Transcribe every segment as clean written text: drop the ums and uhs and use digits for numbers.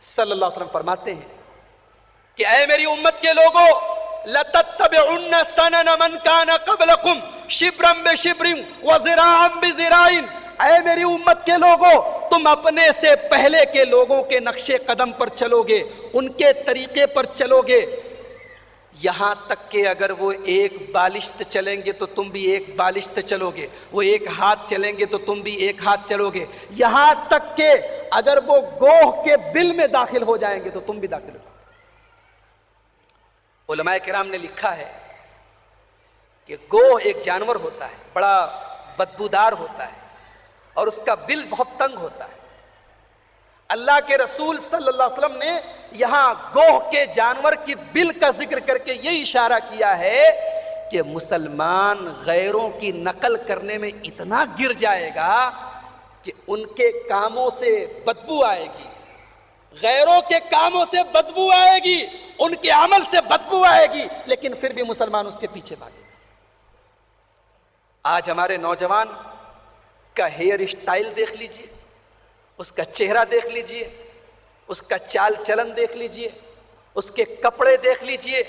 صلی اللہ علیہ وسلم فرماتے ہیں کہ اے میری امت کے لوگوں، لَتَتَّبِعُنَّ سَنَنَ مَنْ كَانَ قَبْلَكُمْ شِبْرًا بِشِبْرٍ وَذِرَاعًا بِذِرَاعٍ۔ اے میری امت کے لوگوں، تم اپنے سے پہلے کے لوگوں کے نقش قدم پر چلو گے، ان کے طریقے پر چلو گے، یہاں تک کہ اگر وہ ایک بالشت چلیں گے تو تم بھی ایک بالشت چلو گے، وہ ایک ہاتھ چلیں گے تو تم بھی ایک ہاتھ چلو گے، یہاں تک کہ اگر وہ گوہ کے بل میں داخل ہو جائیں گے تو تم بھی داخل ہو جاؤ۔ علماء کرام نے لکھا ہے کہ گوہ ایک جانور ہوتا ہے، بڑا بدبودار ہوتا ہے اور اس کا بل بہت تنگ ہوتا ہے۔ اللہ کے رسول صلی اللہ علیہ وسلم نے یہاں گوہ کے جانور کی بل کا ذکر کر کے یہ اشارہ کیا ہے کہ مسلمان غیروں کی نقل کرنے میں اتنا گر جائے گا کہ ان کے کاموں سے بدبو آئے گی، غیروں کے کاموں سے بدبو آئے گی، ان کے عمل سے بدبو آئے گی، لیکن پھر بھی مسلمان اس کے پیچھے بھاگے گا۔ آج ہمارے نوجوان کا ہیئر اسٹائل دیکھ لیجئے، اس کا چہرہ دیکھ لیجئے، اس کا چال چلن دیکھ لیجئے، اس کے کپڑے دیکھ لیجئے،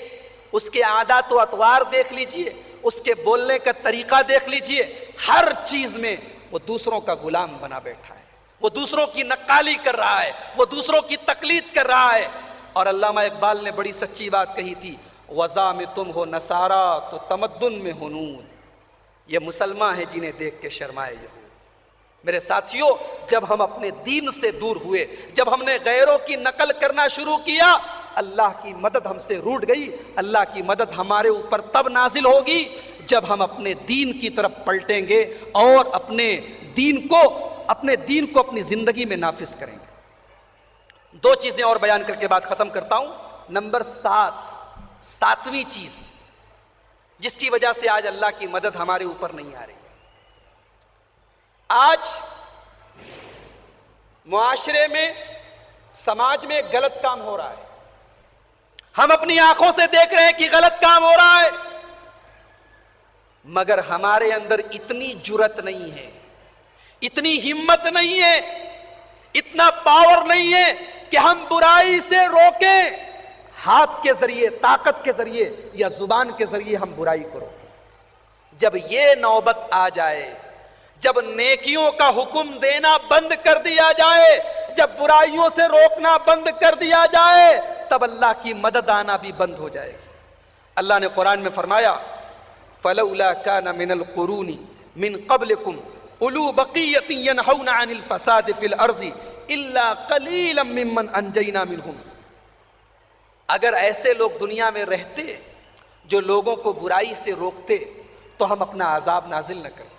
اس کے عادات و اطوار دیکھ لیجئے، اس کے بولنے کا طریقہ دیکھ لیجئے، ہر چیز میں وہ دوسروں کا غلام بنا بیٹھا ہے، وہ دوسروں کی نقالی کر رہا ہے، وہ دوسروں کی تقلید کر رہا ہے۔ اور علامہ اقبال نے بڑی سچی بات کہی تھی، وضع میں تم ہو نصارا تو تمدن میں ہنود۔ یہ مسلمان ہیں جنہیں دیکھ کے شرمائے یہود۔ میرے ساتھیوں، جب ہم اپنے دین سے دور ہوئے، جب ہم نے غیروں کی نقل کرنا شروع کیا، اللہ کی مدد ہم سے روٹ گئی۔ اللہ کی مدد ہمارے اوپر تب نازل ہوگی جب ہم اپنے دین کی طرف پلٹیں گے اور اپنے دین کو اپنی زندگی میں نافذ کریں گے۔ دو چیزیں اور بیان کر کے بات ختم کرتا ہوں۔ نمبر 7ویں چیز جس کی وجہ سے آج اللہ کی مدد ہمارے اوپر نہیں آ رہی، آج معاشرے میں، سماج میں غلط کام ہو رہا ہے، ہم اپنی آنکھوں سے دیکھ رہے ہیں کہ غلط کام ہو رہا ہے، مگر ہمارے اندر اتنی جرأت نہیں ہے، اتنی ہمت نہیں ہے، اتنا پاور نہیں ہے کہ ہم برائی سے روکیں، ہاتھ کے ذریعے، طاقت کے ذریعے یا زبان کے ذریعے ہم برائی کو روکیں۔ جب یہ نوبت آ جائے، جب نیکیوں کا حکم دینا بند کر دیا جائے، جب برائیوں سے روکنا بند کر دیا جائے، تب اللہ کی مدد آنا بھی بند ہو جائے گی۔ اللہ نے قرآن میں فرمایا فَلَوْلَا كَانَ مِنَ الْقُرُونِ مِنْ قَبْلِكُمْ أُولُو بَقِيَّةٍ يَنْهَوْنَ عَنِ الْفَسَادِ فِي الْأَرْضِ إِلَّا قَلِيلًا مِّمَّنْ أَنْجَيْنَا مِنْهُمْ۔ اگر ایسے لوگ دنیا میں رہتے جو لوگوں کو برائی سے روکتے تو ہم اپنا عذاب نازل نہ کرتے۔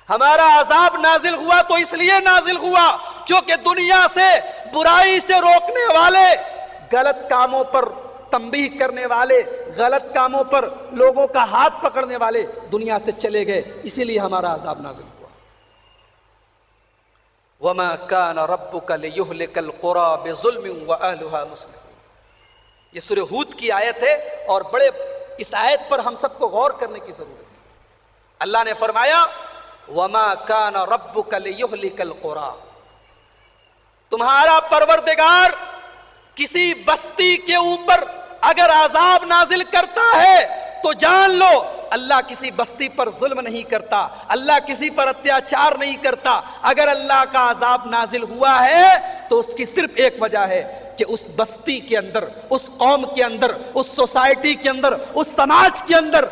ہمارا عذاب نازل ہوا تو اس لیے نازل ہوا کیونکہ دنیا سے برائی سے روکنے والے، غلط کاموں پر تنبیہ کرنے والے، غلط کاموں پر لوگوں کا ہاتھ پکڑنے والے دنیا سے چلے گئے، اسی لیے ہمارا عذاب نازل ہوا۔ وَمَا كَانَ رَبُّكَ لِيُهْلِكَ الْقُرَىٰ بِظُلْمٍ وَأَهْلُهَا مُصْلِحُونَ۔ یہ سورہ ہود کی آیت ہے اور اس آیت پر ہم سب کو غور کرنے کی ضرورت ہے۔ اللہ نے فرمایا وَمَا كَانَ رَبُّكَ لِيُهْلِكَ الْقُرَىٰ، تمہارا پروردگار کسی بستی کے اوپر اگر عذاب نازل کرتا ہے تو جان لو اللہ کسی بستی پر ظلم نہیں کرتا، اللہ کسی پر اتیاچار نہیں کرتا۔ اگر اللہ کا عذاب نازل ہوا ہے تو اس کی صرف ایک وجہ ہے کہ اس بستی کے اندر، اس قوم کے اندر، اس سوسائٹی کے اندر، اس سماج کے اندر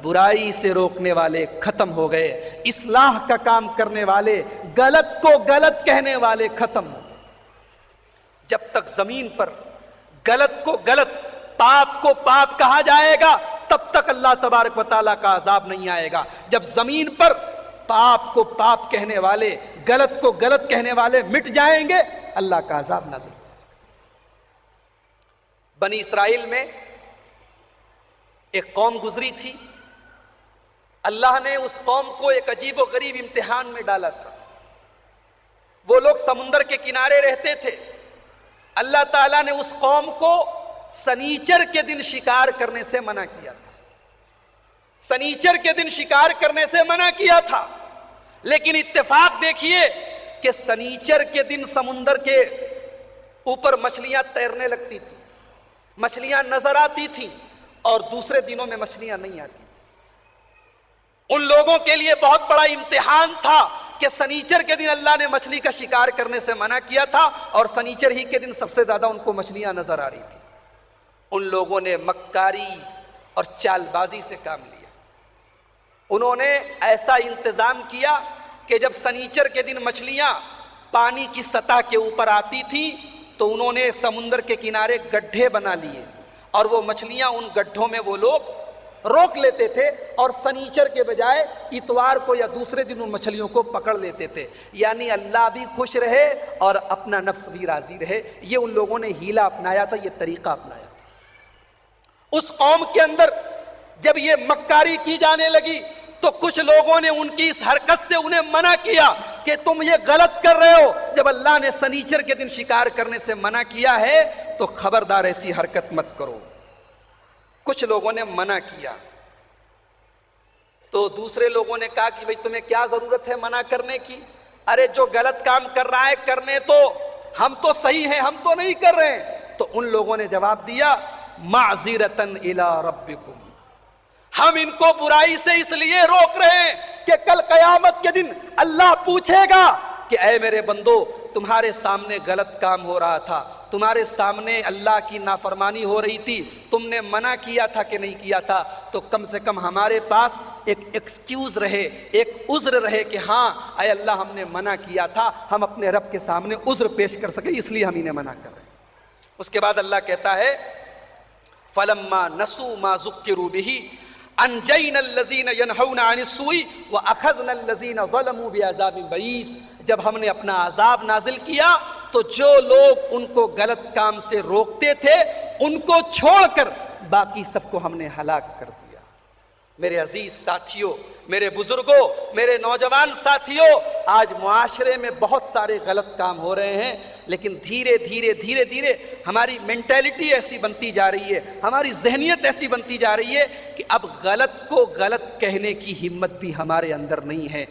برائی سے روکنے والے ختم ہو گئے، اصلاح کا کام کرنے والے، غلط کو غلط کہنے والے ختم ہو گئے۔ جب تک زمین پر غلط کو غلط، پاپ کو پاپ کہا جائے گا تب تک اللہ تبارک و تعالیٰ کا عذاب نہیں آئے گا۔ جب زمین پر پاپ کو پاپ کہنے والے، غلط کو غلط کہنے والے مٹ جائیں گے، اللہ کا عذاب نازل ہو جائے گا۔ بنی اسرائیل میں ایک قوم گزری تھی، اللہ نے اس قوم کو ایک عجیب و غریب امتحان میں ڈالا تھا۔ وہ لوگ سمندر کے کنارے رہتے تھے، اللہ تعالیٰ نے اس قوم کو سنیچر کے دن شکار کرنے سے منع کیا تھا، سنیچر کے دن شکار کرنے سے منع کیا تھا، لیکن اتفاق دیکھیے کہ سنیچر کے دن سمندر کے اوپر مچھلیاں تیرنے لگتی تھی، مچھلیاں نظر آتی تھیں، اور دوسرے دنوں میں مچھلیاں نہیں آتی تھیں۔ ان لوگوں کے لیے بہت بڑا امتحان تھا کہ سنیچر کے دن اللہ نے مچھلی کا شکار کرنے سے منع کیا تھا، اور سنیچر ہی کے دن سب سے زیادہ ان کو مچھلیاں نظر آ رہی تھی۔ ان لوگوں نے مکاری اور چال بازی سے کام لیا۔ انہوں نے ایسا انتظام کیا کہ جب سنیچر کے دن مچھلیاں پانی کی سطح کے اوپر آتی تھیں تو انہوں نے سمندر کے کنارے گڈھے بنا لیے، اور وہ مچھلیاں ان گڈھوں میں وہ لوگ روک لیتے تھے، اور سنیچر کے بجائے اتوار کو یا دوسرے دن ان مچھلیوں کو پکڑ لیتے تھے۔ یعنی اللہ بھی خوش رہے اور اپنا نفس بھی راضی رہے۔ یہ ان لوگوں نے ہیلا اپنایا تھا، یہ طریقہ اپنایا تھا۔ اس قوم کے اندر جب یہ مکاری کی جانے لگی تو کچھ لوگوں نے ان کی اس حرکت سے انہیں منع کیا کہ تم یہ غلط کر رہے ہو، جب اللہ نے سنیچر کے دن شکار کرنے سے منع کیا ہے تو خبردار ایسی حرکت مت کرو۔ کچھ لوگوں نے منع کیا تو دوسرے لوگوں نے کہا کہ بھئی تمہیں کیا ضرورت ہے منع کرنے کی؟ ارے جو غلط کام کر رہا ہے کرنے تو، ہم تو صحیح ہیں، ہم تو نہیں کر رہے ہیں۔ تو ان لوگوں نے جواب دیا معذرتاً الی ربکم، ہم ان کو برائی سے اس لیے روک رہے ہیں کہ کل قیامت کے دن اللہ پوچھے گا کہ اے میرے بندو، تمہارے سامنے غلط کام ہو رہا تھا، تمہارے سامنے اللہ کی نافرمانی ہو رہی تھی، تم نے منع کیا تھا کہ نہیں کیا تھا؟ تو کم سے کم ہمارے پاس ایک ایکسکیوز رہے، ایک عذر رہے کہ ہاں اے اللہ ہم نے منع کیا تھا، ہم اپنے رب کے سامنے عذر پیش کر سکیں، اس لیے ہم انہیں منع کر رہے ہیں۔ اس کے بعد اللہ کہتا ہے فَلَمَّا نَسُوا مَا ذُكِّرُوا بِهِ انجینا الذین ینہون عن السوء واخذنا الذین ظلموا بعذاب بئیس، جب ہم نے اپنا عذاب نازل کیا تو جو لوگ ان کو غلط کام سے روکتے تھے ان کو چھوڑ کر باقی سب کو ہم نے ہلاک کر دیا۔ میرے عزیز ساتھیوں، میرے بزرگوں، میرے نوجوان ساتھیوں، آج معاشرے میں بہت سارے غلط کام ہو رہے ہیں، لیکن دھیرے دھیرے ہماری مینٹیلٹی ایسی بنتی جا رہی ہے، ہماری ذہنیت ایسی بنتی جا رہی ہے کہ اب غلط کو غلط کہنے کی ہمت بھی ہمارے اندر نہیں ہے۔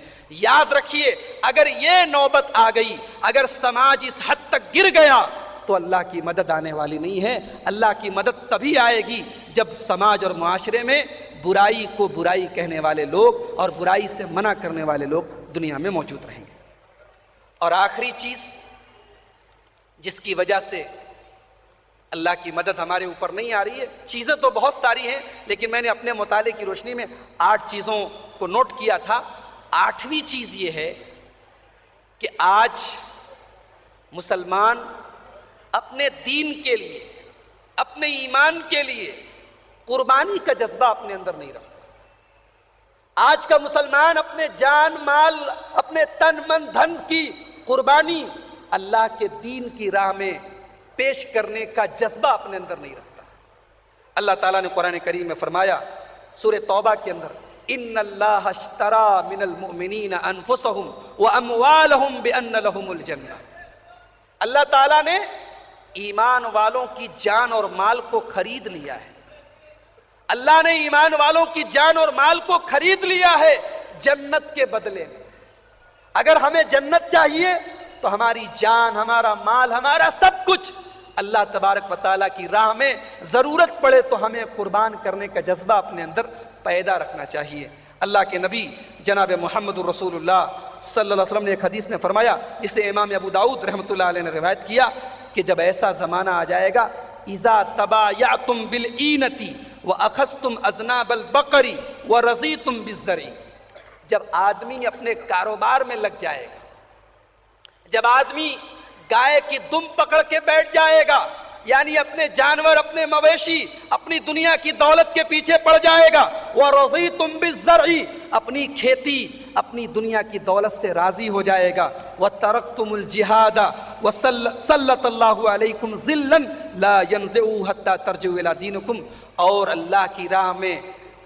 یاد رکھیے، اگر یہ نوبت آ گئی، اگر سماج اس حد تک گر گیا تو اللہ کی مدد آنے والی نہیں ہے۔ اللہ کی مدد تبھی آئے گی جب سماج اور معاشرے میں برائی کو برائی کہنے والے لوگ اور برائی سے منع کرنے والے لوگ دنیا میں موجود رہیں گے۔ اور آخری چیز جس کی وجہ سے اللہ کی مدد ہمارے اوپر نہیں آ رہی ہے، چیزیں تو بہت ساری ہیں لیکن میں نے اپنے مطالعے کی روشنی میں 8 چیزوں کو نوٹ کیا تھا۔ 8ویں چیز یہ ہے کہ آج مسلمان اپنے دین کے لیے، اپنے ایمان کے لیے قربانی کا جذبہ اپنے اندر نہیں رکھتا۔ آج کا مسلمان اپنے جان مال، اپنے تن من دھن کی قربانی اللہ کے دین کی راہ میں پیش کرنے کا جذبہ اپنے اندر نہیں رکھتا۔ اللہ تعالیٰ نے قرآن کریم میں فرمایا سورہ توبہ کے اندر ان اللہ اشترى من المؤمنین انفسهم واموالهم بان لهم الجنہ، اللہ تعالیٰ نے ایمان والوں کی جان اور مال کو خرید لیا ہے۔ اللہ نے ایمان والوں کی جان اور مال کو خرید لیا ہے جنت کے بدلے میں۔ اگر ہمیں جنت چاہیے تو ہماری جان، ہمارا مال، ہمارا سب کچھ اللہ تبارک و تعالیٰ کی راہ میں ضرورت پڑے تو ہمیں قربان کرنے کا جذبہ اپنے اندر پیدا رکھنا چاہیے۔ اللہ کے نبی جناب محمد رسول اللہ صلی اللہ علیہ وسلم نے ایک حدیث میں فرمایا، جسے امام ابو داؤد رحمۃ اللہ علیہ نے روایت کیا کہ جب ایسا زمانہ آ جائے گا اذا تبایعتم بالعینۃ واخذتم اذناب البقر ورضیتم بالزرع، جب آدمی اپنے کاروبار میں لگ جائے گا، جب آدمی گائے کی دم پکڑ کے بیٹھ جائے گا، یعنی اپنے جانور، اپنے مویشی، اپنی دنیا کی دولت کے پیچھے پڑ جائے گا، وَرَضِيتُمْ بِالزَّرْعِ، اپنی کھیتی، اپنی دنیا کی دولت سے راضی ہو جائے گا، وَتَرَكْتُمُ الْجِهَادَ وَسَلَّطَ اللَّهُ عَلَيْكُمْ ذِلًّا لَا يَنزِعُوا حَتَّى تَرْجِعُوا إِلَىٰ دِينِكُمْ، اور اللہ کی راہ میں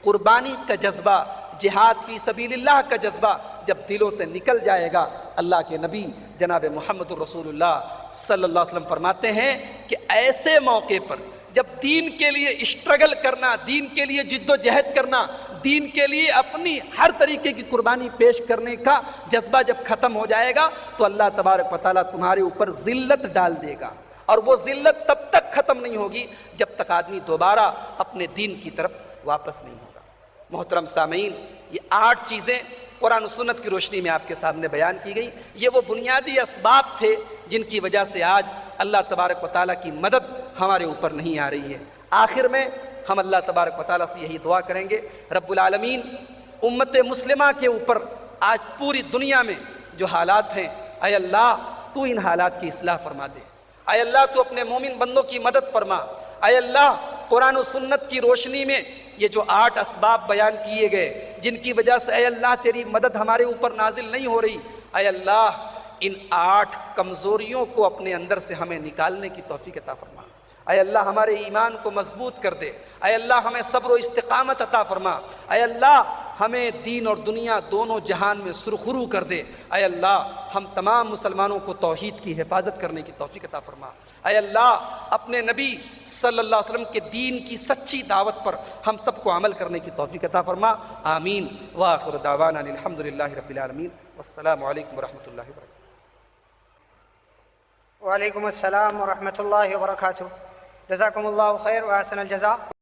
قربانی کا جذبہ، جہاد فی سبیل اللہ کا جذبہ جب دلوں سے نکل جائے گا، اللہ کے نبی جناب محمد رسول اللہ صلی اللہ علیہ وسلم فرماتے ہیں کہ ایسے موقع پر جب دین کے لیے اسٹرگل کرنا، دین کے لیے جد و جہد کرنا، دین کے لیے اپنی ہر طریقے کی قربانی پیش کرنے کا جذبہ جب ختم ہو جائے گا تو اللہ تبارک و تعالیٰ تمہارے اوپر ذلت ڈال دے گا اور وہ ذلت تب تک ختم نہیں ہوگی جب تک آدمی دوبارہ اپنے دین کی طرف واپس نہیں ہوگا۔ محترم سامعین، یہ 8 چیزیں قرآن و سنت کی روشنی میں آپ کے سامنے بیان کی گئی۔ یہ وہ بنیادی اسباب تھے جن کی وجہ سے آج اللہ تبارک و تعالیٰ کی مدد ہمارے اوپر نہیں آ رہی ہے۔ آخر میں ہم اللہ تبارک و تعالیٰ سے یہی دعا کریں گے، رب العالمین امت مسلمہ کے اوپر آج پوری دنیا میں جو حالات ہیں، اے اللہ تو ان حالات کی اصلاح فرما دے، اے اللہ تو اپنے مومن بندوں کی مدد فرما، اے اللہ قرآن و سنت کی روشنی میں یہ جو 8 اسباب بیان کیے گئے جن کی وجہ سے اے اللہ تیری مدد ہمارے اوپر نازل نہیں ہو رہی، اے اللہ ان 8 کمزوریوں کو اپنے اندر سے ہمیں نکالنے کی توفیق عطا فرما، اے اللہ ہمارے ایمان کو مضبوط کر دے، اے اللہ ہمیں صبر و استقامت عطا فرما، اے اللہ ہمیں دین اور دنیا دونوں جہان میں سرخرو کر دے، اے اللہ ہم تمام مسلمانوں کو توحید کی حفاظت کرنے کی توفیق عطا فرما، اے اللہ اپنے نبی صلی اللہ علیہ وسلم کے دین کی سچی دعوت پر ہم سب کو عمل کرنے کی توفیق عطا فرما، آمین۔ وآخر دعوانا الحمدللہ رب العالمین، والسلام علیکم ورحمۃ اللہ وبرکاتہ۔ وعلیکم السلام ورحمۃ اللہ وبرکاتہ۔ جزاکم اللہ خیر و احسن الجزاء۔